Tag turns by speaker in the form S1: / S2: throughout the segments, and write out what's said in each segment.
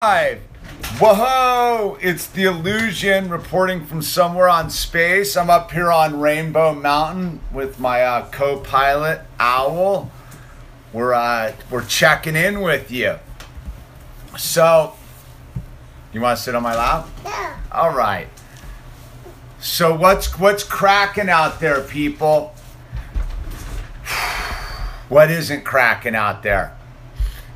S1: Live. Whoa! It's the Illusion reporting from somewhere on space. I'm up here on Rainbow Mountain with my co-pilot Owl. We're checking in with you. So, you want to sit on my lap?
S2: Yeah.
S1: All right. So what's cracking out there, people? What isn't cracking out there?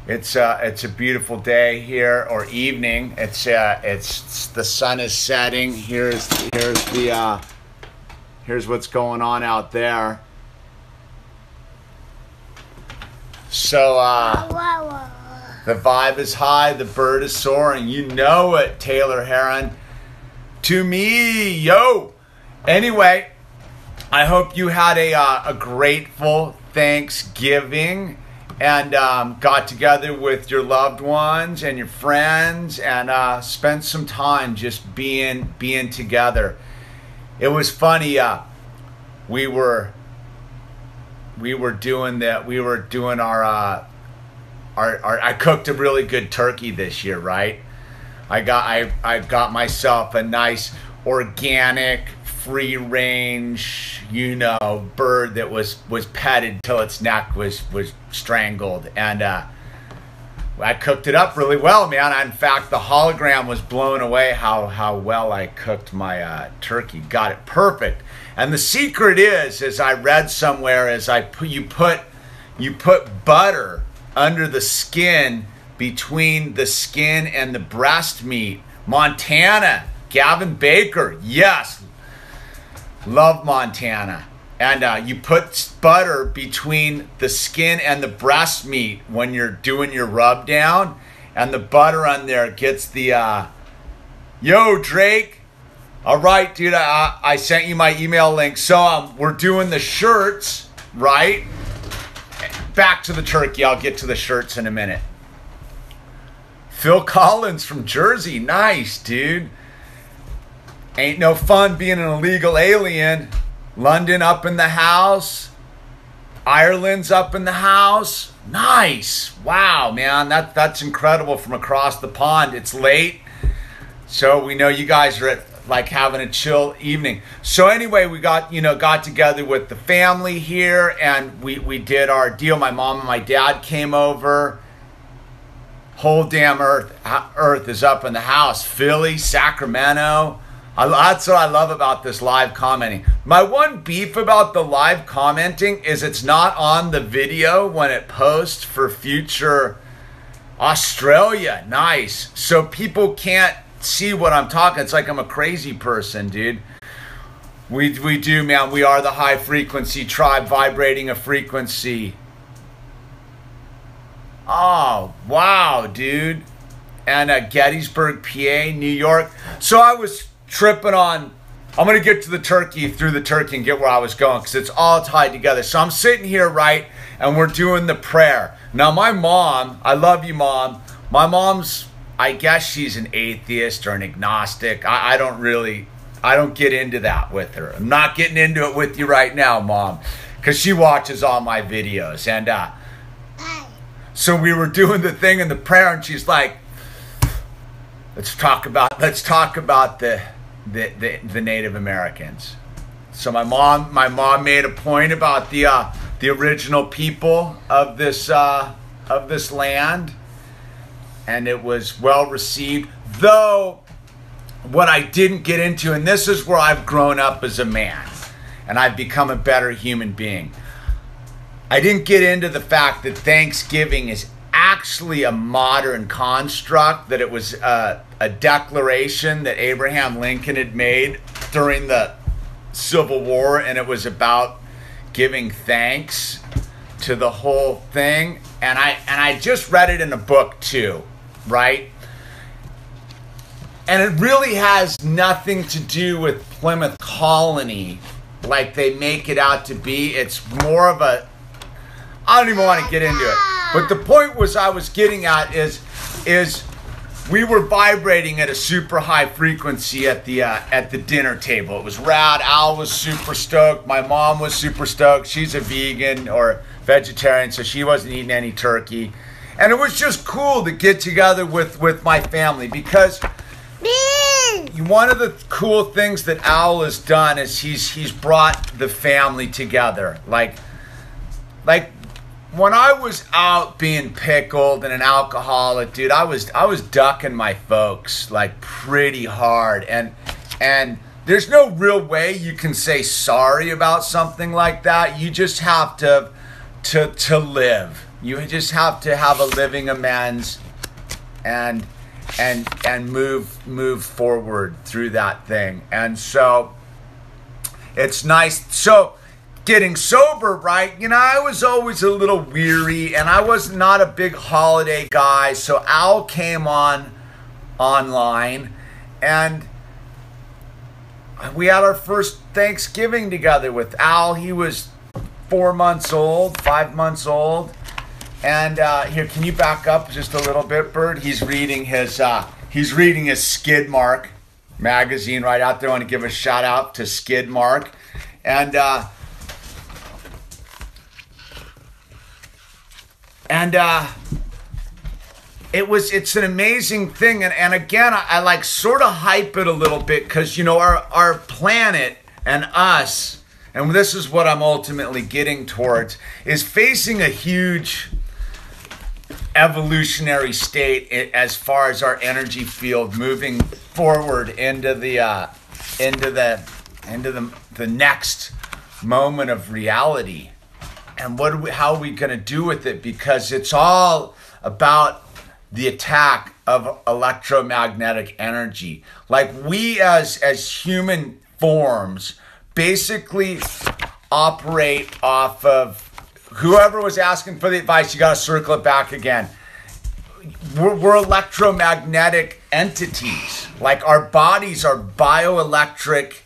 S1: It's a beautiful day here, or evening. It's the sun is setting. Here's what's going on out there. So the vibe is high, the bird is soaring. You know it, Taylor Heron. To me, yo. Anyway, I hope you had a grateful Thanksgiving. And got together with your loved ones and your friends and spent some time just being together. It was funny. We were doing our I cooked a really good turkey this year, right? I got myself a nice organic, free range, bird that was petted till its neck was strangled, and I cooked it up really well, man. In fact, the hologram was blown away how well I cooked my turkey. Got it perfect. And the secret is, as I read somewhere, is you put butter under the skin, between the skin and the breast meat. Montana, Gavin Baker, yes. Love Montana. And you put butter between the skin and the breast meat when you're doing your rub down, and the butter on there gets the yo, Drake. All right, dude, I sent you my email link. So we're doing the shirts, right? Back to the turkey. I'll get to the shirts in a minute. Phil Collins from Jersey. Nice, dude. Ain't no fun being an illegal alien. London up in the house. Ireland's up in the house. Nice. Wow, man. That's incredible from across the pond. It's late, so we know you guys are having a chill evening. So anyway, we got together with the family here, and we did our deal. My mom and my dad came over. Whole damn earth is up in the house. Philly, Sacramento. That's what I love about this live commenting. My one beef about the live commenting is it's not on the video when it posts for future. Australia, nice. So people can't see what I'm talking. It's like I'm a crazy person, dude. We do, man. We are the high frequency tribe vibrating a frequency. Oh, wow, dude. And Gettysburg, PA, New York. So I was tripping on, I'm going to get to the turkey through the turkey and get where I was going, because it's all tied together. So I'm sitting here, right, and we're doing the prayer. Now my mom, I love you, Mom. My mom's, I guess she's an atheist or an agnostic. I don't get into that with her. I'm not getting into it with you right now, Mom, because she watches all my videos. And so we were doing the thing in the prayer, and she's like, let's talk about the Native Americans. So my mom made a point about the original people of this land, and it was well received. Though what I didn't get into, and this is where I've grown up as a man, and I've become a better human being. I didn't get into the fact that Thanksgiving is actually a modern construct, that it was a declaration that Abraham Lincoln had made during the Civil War, and it was about giving thanks to the whole thing. And I just read it in a book too, right? And it really has nothing to do with Plymouth Colony like they make it out to be. It's more of a, I don't even want to get into it. But the point I was getting at is we were vibrating at a super high frequency at the dinner table. It was rad. Al was super stoked. My mom was super stoked. She's a vegan or vegetarian, so she wasn't eating any turkey. And it was just cool to get together with my family because one of the cool things that Al has done is he's brought the family together. Like when I was out being pickled and an alcoholic, dude, I was ducking my folks like pretty hard, and there's no real way you can say sorry about something like that. You just have to live. You just have to have a living amends and move forward through that thing. And so it's nice. So getting sober, right? You know, I was always a little weary and I was not a big holiday guy. So Al came online and we had our first Thanksgiving together with Al. He was 5 months old. And here, can you back up just a little bit, Bird? He's reading his Skidmark magazine right out there. I want to give a shout out to Skidmark. And it's an amazing thing. And again, I like sort of hype it a little bit because, you know, our planet and us, and this is what I'm ultimately getting towards, is facing a huge evolutionary state as far as our energy field moving forward into the next moment of reality. And how are we going to do with it? Because it's all about the attack of electromagnetic energy. Like we as human forms basically operate off of whoever was asking for the advice. You got to circle it back again. We're electromagnetic entities. Like our bodies are bioelectric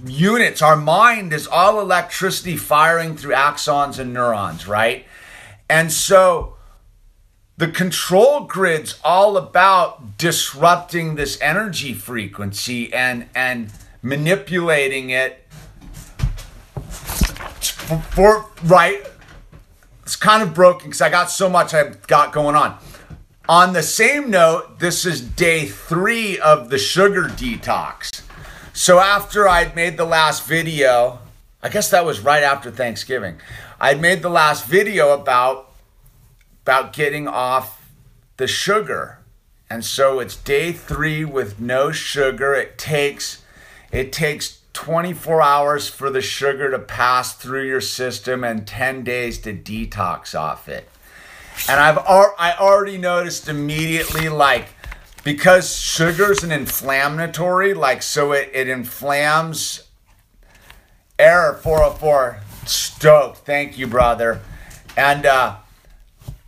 S1: units. Our mind is all electricity firing through axons and neurons, right? And so the control grid's all about disrupting this energy frequency and manipulating it for right. It's kind of broken because I got so much I've got going on. On the same note, this is day 3 of the sugar detox. So after I'd made the last video, I guess that was right after Thanksgiving, I'd made the last video about getting off the sugar. And so it's day 3 with no sugar. It takes 24 hours for the sugar to pass through your system and 10 days to detox off it. And I already noticed immediately, like, because sugar's an inflammatory, like, so it inflams. Error 404, stoked. Thank you, brother. And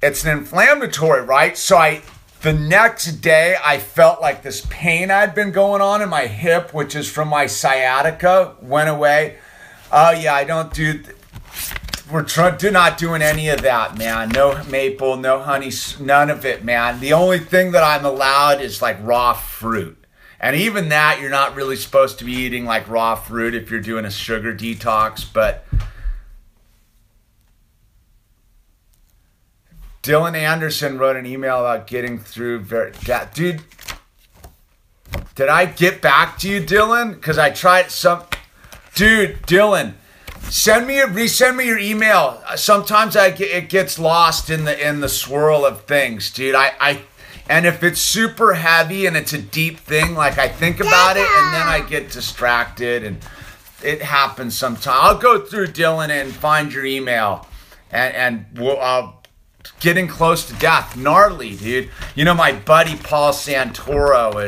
S1: it's an inflammatory, right? So the next day, I felt like this pain I'd been going on in my hip, which is from my sciatica, went away. Oh, yeah, I don't do... We're not doing any of that, man. No maple, no honey, none of it, man. The only thing that I'm allowed is like raw fruit. And even that, you're not really supposed to be eating like raw fruit if you're doing a sugar detox. But Dylan Anderson wrote an email about getting through. Dude, did I get back to you, Dylan? Because I tried some... Dude, Dylan... resend me your email. Sometimes it gets lost in the swirl of things, dude. And if it's super heavy and it's a deep thing, like I think about it and then I get distracted, and it happens sometimes. I'll go through, Dylan, and find your email, and we'll getting close to death, gnarly, dude. You know, my buddy Paul Santoro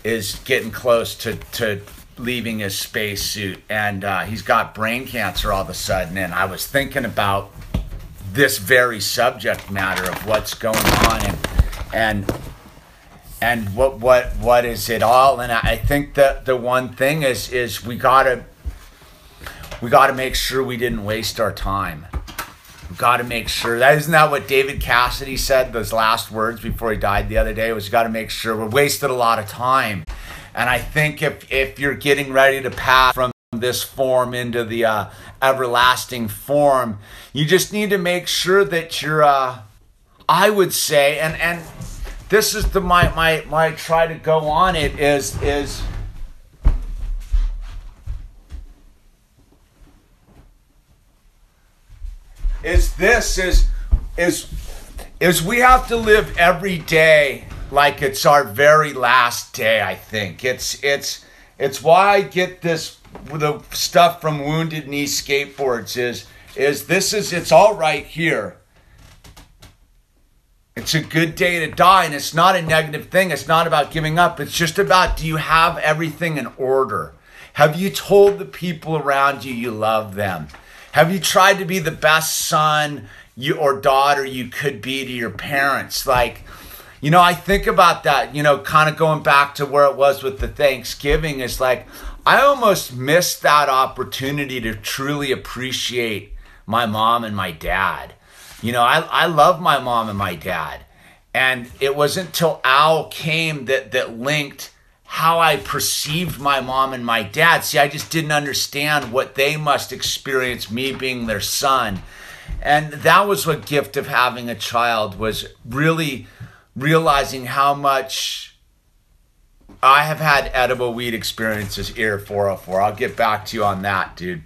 S1: is getting close to leaving his spacesuit, and he's got brain cancer all of a sudden. And I was thinking about this very subject matter of what's going on and what is it all. And I think that the one thing is we gotta make sure we didn't waste our time. We gotta make sure that isn't that what David Cassidy said, those last words before he died the other day, was gotta make sure we wasted a lot of time. And I think if you're getting ready to pass from this form into the everlasting form, you just need to make sure that I would say, and this is my try to go on it is we have to live every day like it's our very last day. I think it's why I get this, the stuff from Wounded Knee Skateboards it's all right here. It's a good day to die, and it's not a negative thing. It's not about giving up. It's just about, do you have everything in order? Have you told the people around you love them? Have you tried to be the best son or daughter you could be to your parents? Like, I think about that, kind of going back to where it was with the Thanksgiving, is like, I almost missed that opportunity to truly appreciate my mom and my dad. I love my mom and my dad. And it wasn't until Al came that linked how I perceived my mom and my dad. See, I just didn't understand what they must experience, me being their son. And that was what gift of having a child, was really realizing how much I have had edible weed experiences here, 404. I'll get back to you on that, dude.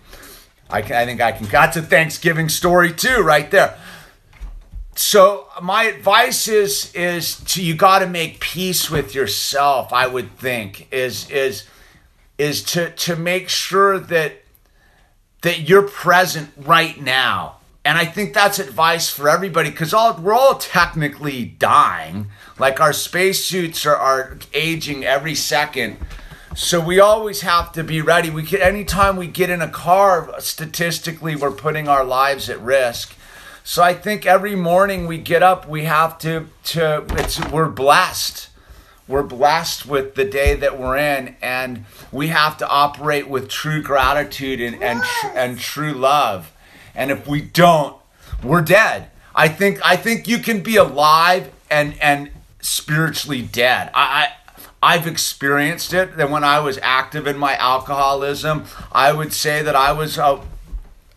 S1: I think I can. That's a Thanksgiving story too, right there. So my advice is you got to make peace with yourself. I would think is to make sure that you're present right now. And I think that's advice for everybody, because we're all technically dying. Like, our spacesuits are aging every second. So we always have to be ready. Anytime we get in a car, statistically, we're putting our lives at risk. So I think every morning we get up, we have we're blessed. We're blessed with the day that we're in, and we have to operate with true gratitude and true love. And if we don't, we're dead. I think you can be alive and spiritually dead. I've experienced it. That when I was active in my alcoholism, I would say that I was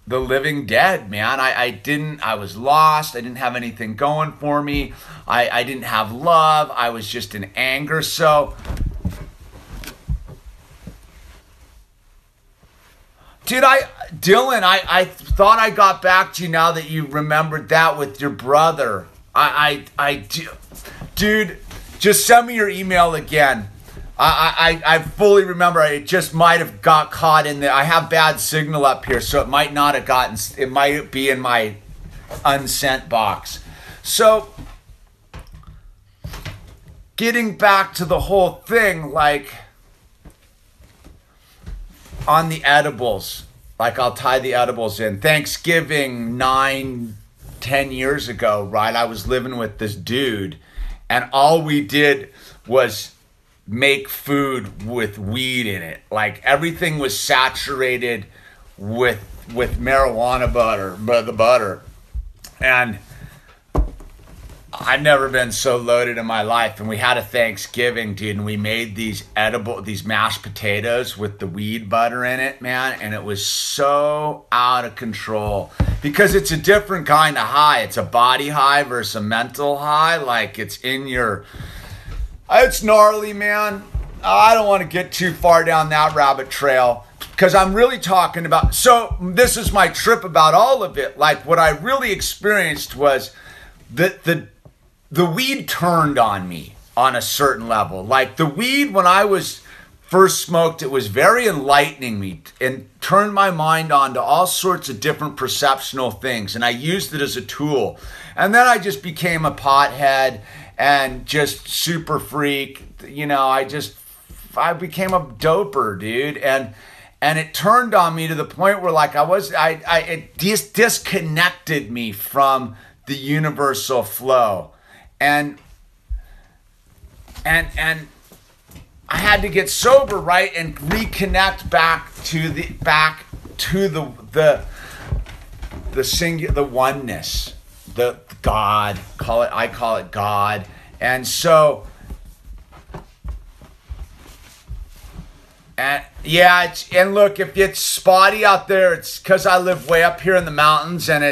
S1: the living dead, man. I was lost. I didn't have anything going for me. I didn't have love. I was just in anger. So, dude, Dylan, I thought I got back to you now that you remembered that with your brother. Dude, just send me your email again. I fully remember. It just might have got caught in there. I have bad signal up here, so it might not have gotten. It might be in my unsent box. So, getting back to the whole thing, like on the edibles, like I'll tie the edibles in. Thanksgiving 9-10 years ago, right? I was living with this dude, and all we did was make food with weed in it. Like, everything was saturated with marijuana butter. And I've never been so loaded in my life. And we had a Thanksgiving, dude, and we made these mashed potatoes with the weed butter in it, man. And it was so out of control, because it's a different kind of high. It's a body high versus a mental high. Like, it's gnarly, man. I don't want to get too far down that rabbit trail, because I'm really talking about, so this is my trip about all of it. Like, what I really experienced was that the weed turned on me on a certain level. Like, the weed, when I was first smoked, it was very enlightening me and turned my mind on to all sorts of different perceptional things. And I used it as a tool. And then I just became a pothead and just super freak. I became a doper, dude. And it turned on me to the point where, like, it disconnected me from the universal flow. And I had to get sober, right, and reconnect back to the oneness, the God. I call it God. And so, and look, if it's spotty out there, it's because I live way up here in the mountains, and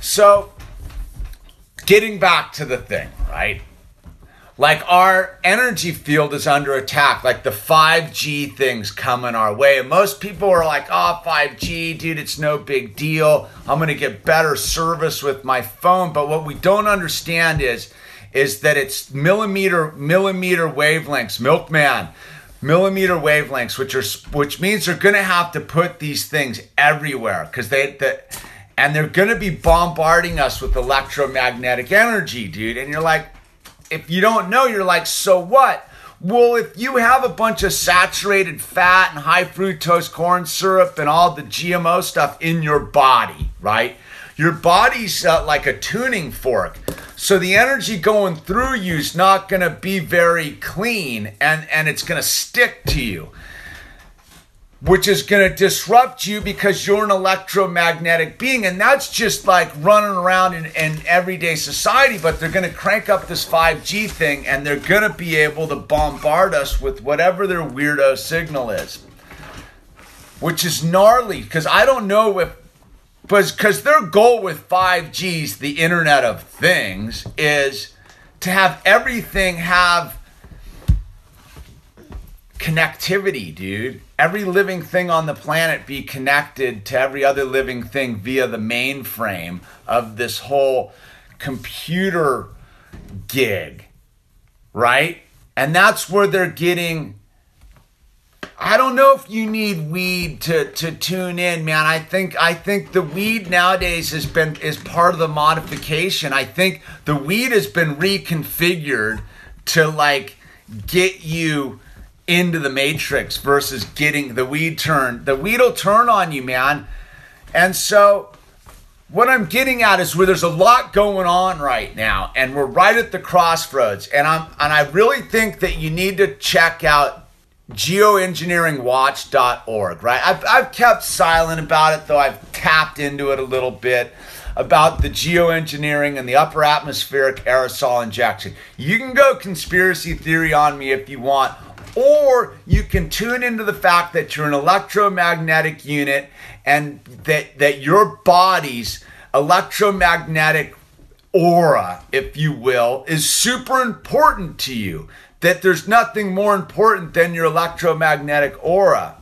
S1: So, getting back to the thing, right? Like our energy field is under attack, like the 5G thing's coming our way. And most people are like, oh, 5G, dude, it's no big deal. I'm going to get better service with my phone. But what we don't understand is that it's millimeter wavelengths, milkman, millimeter wavelengths, which means they're going to have to put these things everywhere because and they're going to be bombarding us with electromagnetic energy, dude. And you're like, if you don't know, you're like, so what? Well, if you have a bunch of saturated fat and high fructose corn syrup and all the GMO stuff in your body, right? Your body's like a tuning fork. So the energy going through you is not going to be very clean and it's going to stick to you, which is going to disrupt you because you're an electromagnetic being. And that's just like running around in everyday society, but they're going to crank up this 5G thing and they're going to be able to bombard us with whatever their weirdo signal is, which is gnarly because I don't know if, because their goal with 5G's, the Internet of Things, is to have everything have connectivity, dude. Every living thing on the planet be connected to every other living thing via the mainframe of this whole computer gig, right? And that's where they're getting. I don't know if you need weed to tune in, man. I think the weed nowadays is part of the modification. I think the weed has been reconfigured to like get you into the matrix versus getting the weed turned. The weed will turn on you, man. And so what I'm getting at is where there's a lot going on right now, and we're right at the crossroads. And I really think that you need to check out geoengineeringwatch.org, right? I've kept silent about it, though I've tapped into it a little bit about the geoengineering and the upper atmospheric aerosol injection. You can go conspiracy theory on me if you want, or you can tune into the fact that you're an electromagnetic unit and that your body's electromagnetic aura, if you will, is super important to you. That there's nothing more important than your electromagnetic aura.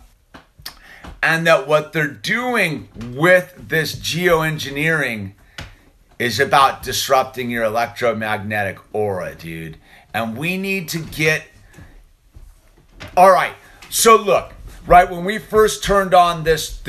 S1: And that what they're doing with this geoengineering is about disrupting your electromagnetic aura, dude. And we need to get... All right, so look, right, when we first turned on this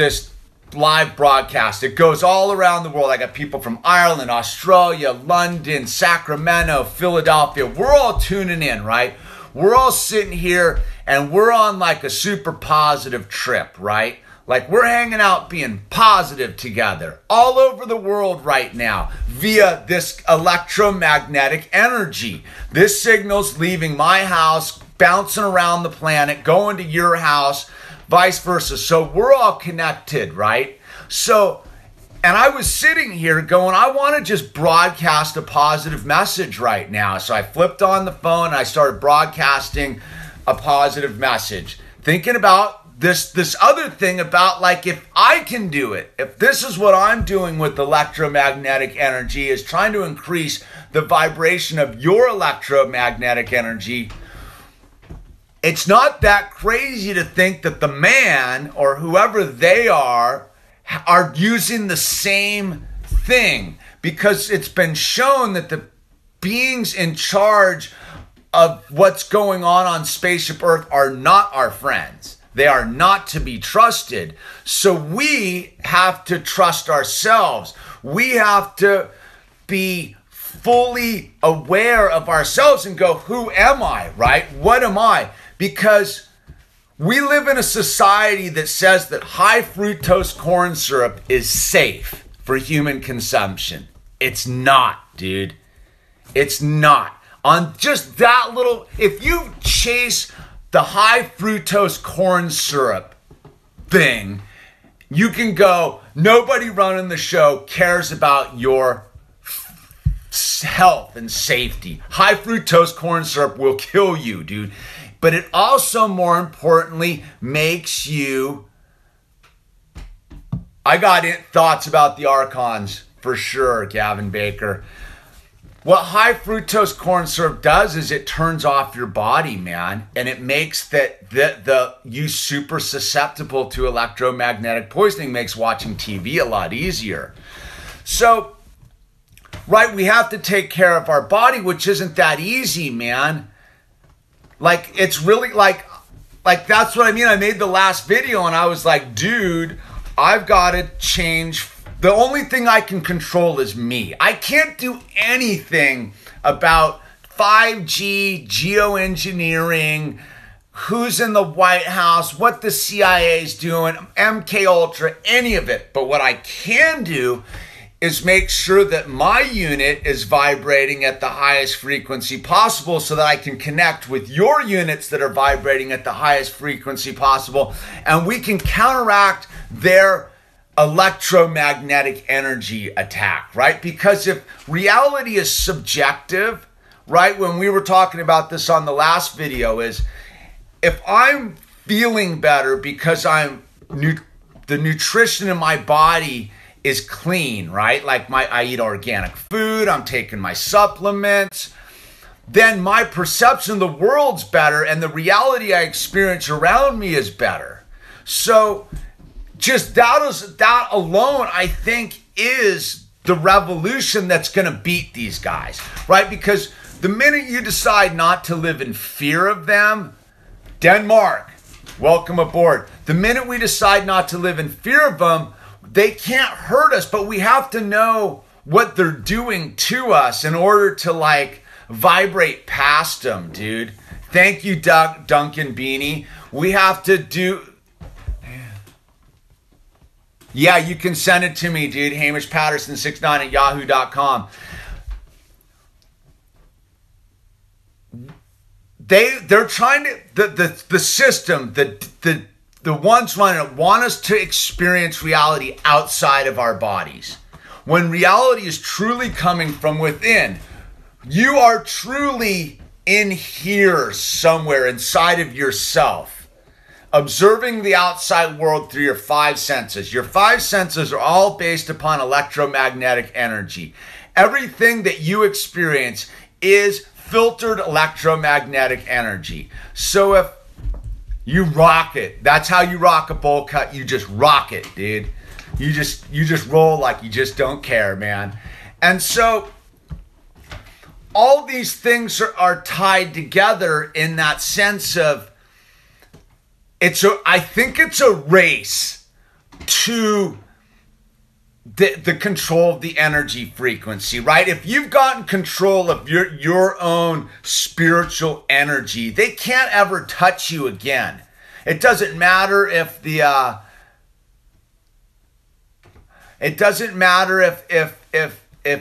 S1: live broadcast, it goes all around the world. I got people from Ireland, Australia, London, Sacramento, Philadelphia. We're all tuning in, right? We're all sitting here and we're on like a super positive trip, right? Like we're hanging out being positive together all over the world right now via this electromagnetic energy. This signal's leaving my house, bouncing around the planet, going to your house, vice versa. So we're all connected, right? So, and I was sitting here going, I want to just broadcast a positive message right now. So I flipped on the phone and I started broadcasting a positive message. Thinking about this other thing about like, if I can do it, if this is what I'm doing with electromagnetic energy is trying to increase the vibration of your electromagnetic energy, it's not that crazy to think that the man or whoever they are using the same thing, because it's been shown that the beings in charge of what's going on Spaceship Earth are not our friends. They are not to be trusted. So we have to trust ourselves. We have to be fully aware of ourselves and go, who am I, right? What am I? Because we live in a society that says that high fructose corn syrup is safe for human consumption. It's not, dude. It's not. On just that little, if you chase the high fructose corn syrup thing, you can go, nobody running the show cares about your health and safety. High fructose corn syrup will kill you, dude. But it also, more importantly, makes you... I got thoughts about the Archons for sure, Gavin Baker. What high fructose corn syrup does is it turns off your body, man, and it makes the you super susceptible to electromagnetic poisoning, makes watching TV a lot easier. So, right, we have to take care of our body, which isn't that easy, man. Like, it's really like that's what I mean. I made the last video and I was like, dude, I've got to change. The only thing I can control is me. I can't do anything about 5G, geoengineering, who's in the White House, what the CIA is doing, MK Ultra, any of it. But what I can do is make sure that my unit is vibrating at the highest frequency possible so that I can connect with your units that are vibrating at the highest frequency possible, and we can counteract their electromagnetic energy attack, right? Because if reality is subjective, right, when we were talking about this on the last video, is if I'm feeling better because the nutrition in my body is clean, right? Like I eat organic food, I'm taking my supplements, then my perception of the world's better and the reality I experience around me is better. So just that alone, I think, is the revolution that's going to beat these guys, right? Because the minute you decide not to live in fear of them, Denmark, welcome aboard. The minute we decide not to live in fear of them, they can't hurt us, but we have to know what they're doing to us in order to like vibrate past them, dude. Thank you, Duncan Beanie. We have to do... Yeah, you can send it to me, dude. Hamish Patterson 69 at yahoo.com. They're trying to the system, the ones running it want us to experience reality outside of our bodies. When reality is truly coming from within, you are truly in here somewhere inside of yourself, observing the outside world through your five senses. Your five senses are all based upon electromagnetic energy. Everything that you experience is filtered electromagnetic energy. So if you rock it, that's how you rock a bowl cut. You just rock it, dude. You just roll like you just don't care, man. And so all these things are tied together in that sense of I think it's a race to the control of the energy frequency, right? If you've gotten control of your own spiritual energy, they can't ever touch you again. It doesn't matter if if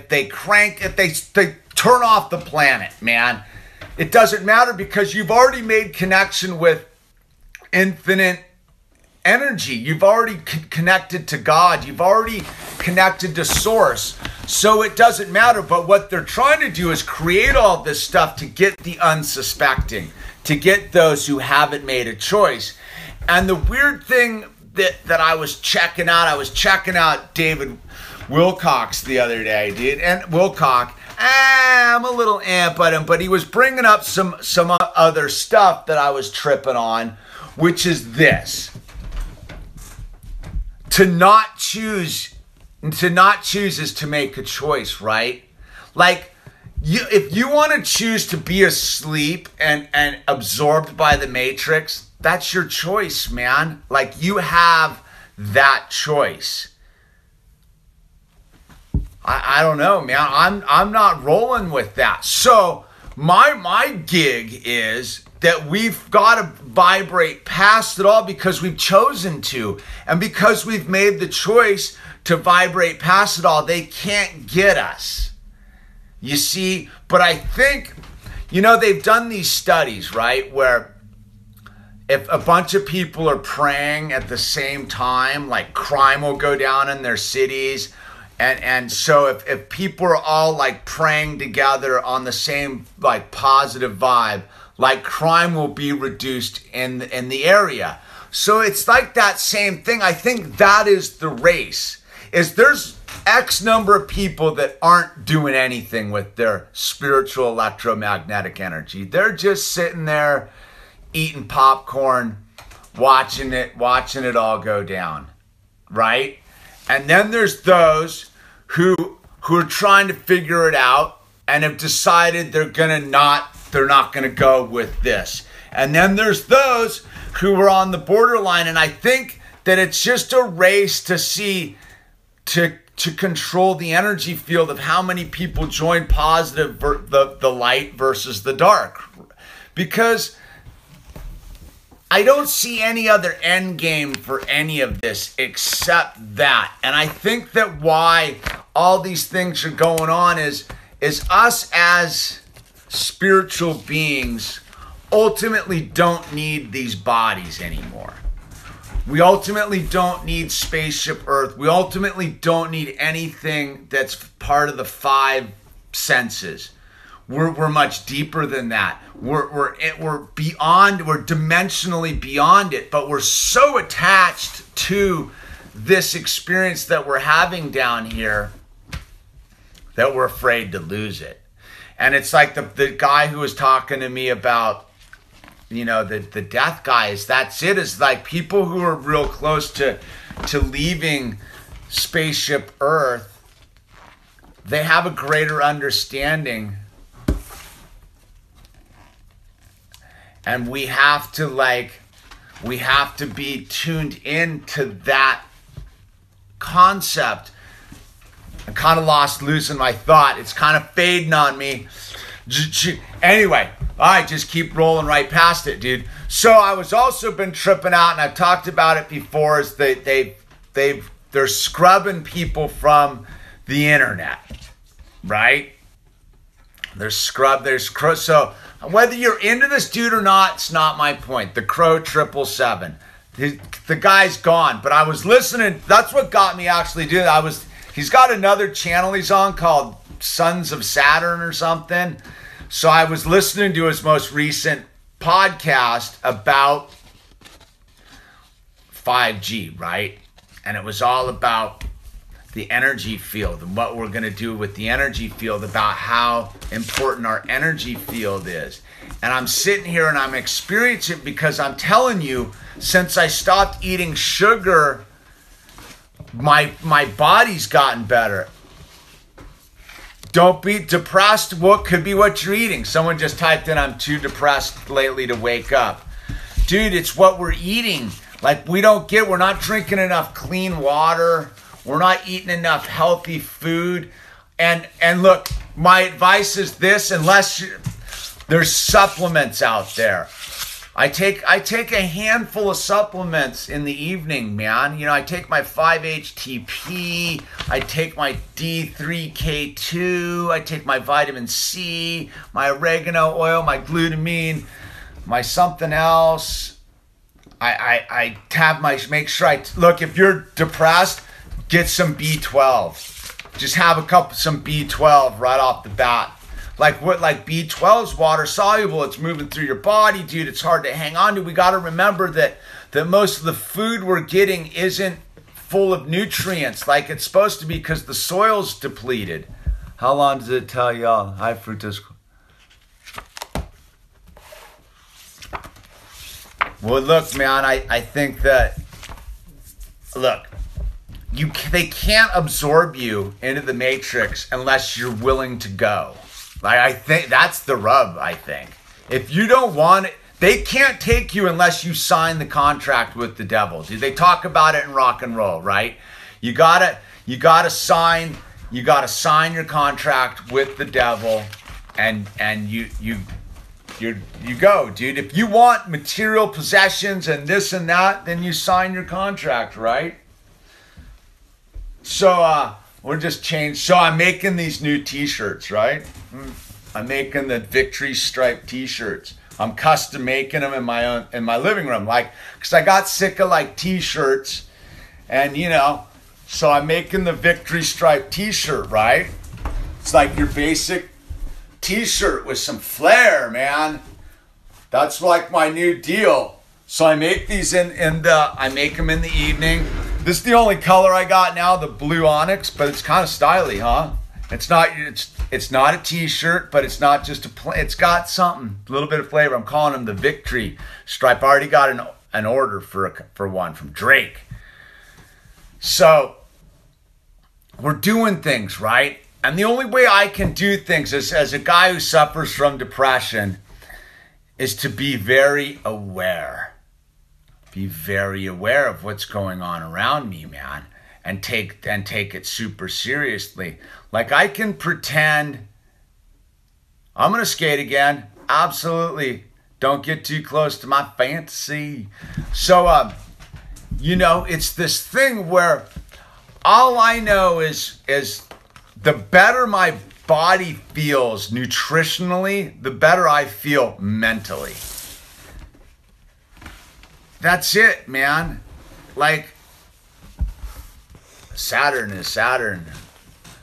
S1: they turn off the planet, man. It doesn't matter because you've already made connection with infinite energy. You've already connected to God. You've already connected to source. So it doesn't matter. But what they're trying to do is create all this stuff to get the unsuspecting, to get those who haven't made a choice. And the weird thing that I was checking out David Wilcock the other day, dude. And Wilcock, I'm a little amp at him, but he was bringing up some other stuff that I was tripping on, which is this. To not choose is to make a choice, right? Like, if you want to choose to be asleep and absorbed by the matrix, that's your choice, man. Like, you have that choice. I don't know, man. I'm not rolling with that. So my gig is that we've got to vibrate past it all because we've chosen to. And because we've made the choice to vibrate past it all, they can't get us. You see? But I think, they've done these studies, right? Where if a bunch of people are praying at the same time, like crime will go down in their cities. And so if people are all like praying together on the same like positive vibe, like crime will be reduced in the area. So it's like that same thing. I think that is the race. Is there's X number of people that aren't doing anything with their spiritual electromagnetic energy. They're just sitting there eating popcorn, watching it all go down, right? And then there's those who are trying to figure it out and have decided they're not gonna go with this. And then there's those who are on the borderline, and I think that it's just a race to see to control the energy field of how many people join positive, the light versus the dark. Because I don't see any other end game for any of this except that. And I think that why all these things are going on is us as spiritual beings ultimately don't need these bodies anymore. We ultimately don't need spaceship Earth. We ultimately don't need anything that's part of the five senses. We're much deeper than that. We're beyond. We're dimensionally beyond it. But we're so attached to this experience that we're having down here that we're afraid to lose it. And it's like the guy who was talking to me about, you know, the death guys. That's it. Is like people who are real close to leaving spaceship Earth. They have a greater understanding. And we have to be tuned into that concept. I kind of losing my thought. It's kind of fading on me. Anyway, I just keep rolling right past it, dude. So I was also been tripping out, and I've talked about it before, is they're scrubbing people from the internet, right? So whether you're into this dude or not, it's not my point. The Crow 777. The guy's gone, but I was listening. That's what got me actually doing it. He's got another channel he's on called Sons of Saturn or something. So I was listening to his most recent podcast about 5G, right? And it was all about the energy field and what we're going to do with the energy field, about how important our energy field is. And I'm sitting here and I'm experiencing it because I'm telling you, since I stopped eating sugar, my body's gotten better. Don't be depressed. What could be what you're eating? Someone just typed in, I'm too depressed lately to wake up. Dude, it's what we're eating. Like, we're not drinking enough clean water. We're not eating enough healthy food. And look, my advice is this, there's supplements out there. I take a handful of supplements in the evening, man. You know, I take my 5-HTP, I take my D3K2, I take my vitamin C, my oregano oil, my glutamine, my something else. I make sure look, if you're depressed, get some B12. Just have some B12 right off the bat. Like B12's water soluble. It's moving through your body, dude. It's hard to hang on to. We got to remember that most of the food we're getting isn't full of nutrients like it's supposed to be because the soil's depleted. How long does it tell y'all? High fructose. Well, look, man, I think that, look, they can't absorb you into the matrix unless you're willing to go. Like, I think that's the rub, I think. If you don't want it, they can't take you unless you sign the contract with the devil. Dude, they talk about it in rock and roll, right? You gotta sign your contract with the devil, and you go, dude. If you want material possessions and this and that, then you sign your contract, right? So we're just changed. So I'm making these new t-shirts, right? I'm making the Victory Stripe t-shirts. I'm custom making them in my living room, like, because I got sick of like t-shirts, and so I'm making the Victory Stripe t-shirt, right? It's like your basic t-shirt with some flair, man. That's like my new deal. So I make these I make them in the evening. This is the only color I got now, the blue onyx, but it's kind of stylish, huh? It's not a t-shirt, but it's not just it's got something, a little bit of flavor. I'm calling them the Victory stripe. I already got an order for one from Drake. So we're doing things, right? And the only way I can do things as a guy who suffers from depression is to be very aware. Be very aware of what's going on around me, man, and take it super seriously. Like, I can pretend I'm gonna skate again. Absolutely. Don't get too close to my fantasy. So, it's this thing where all I know is the better my body feels nutritionally, the better I feel mentally. That's it, man. Like, Saturn is Saturn.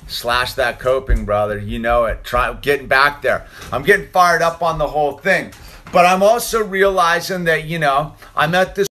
S1: Slash that coping, brother. You know it. Getting back there. I'm getting fired up on the whole thing. But I'm also realizing that, I'm at this